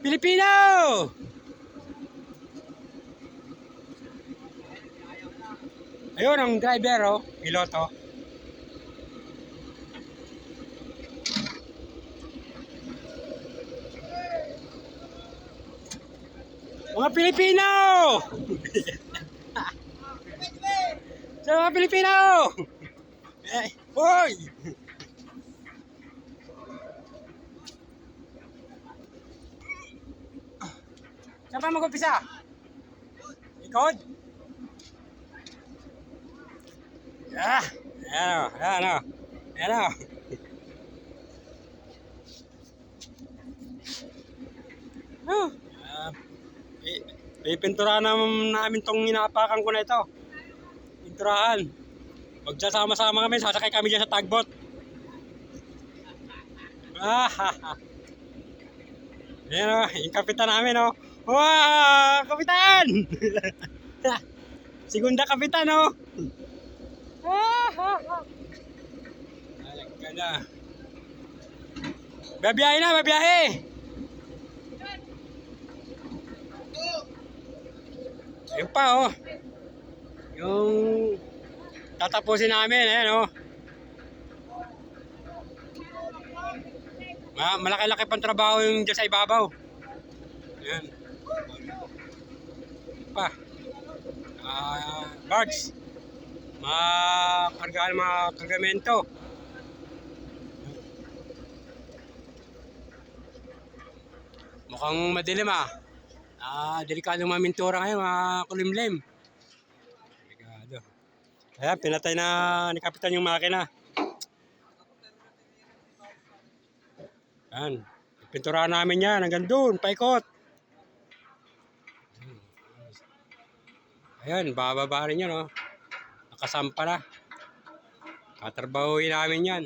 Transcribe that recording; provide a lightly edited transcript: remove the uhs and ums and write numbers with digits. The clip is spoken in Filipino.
Pilipino! Ayun ang driver, oh. Piloto. Mga Pilipino! Sa mga Pilipino! Hoy! Saan pa mag-umpisa? Ikot? Ah! Ayan o, ayan o. Ayan o. Pipinturahan namin tong inapakan ko na ito. Pinturahan. Magsasama-sama kami, sasakay kami dyan sa tagbot. Ayan o, yung kapitan namin o. Wow! Kapitan! Segunda kapitan o. Alag ka na. Babiyahe na, babiyahe! Ayun pa oh. Yung tatapusin namin, ayan oh. Malaki-laki pang trabaho yung dyan sa ibabaw. Ayan. Pa. Barge. Makargaan mga kargamento. Mukhang madilim ah. Delikadong mamintura ngayon, mga kulimlim. Delikado. Ayan, pinatay na ni Kapitan yung makina. Ayan. Pinturahan namin yan hanggang doon, paikot. Ayan, bababa rin yan oh. Nakasampa na. Katrabahuin namin yan.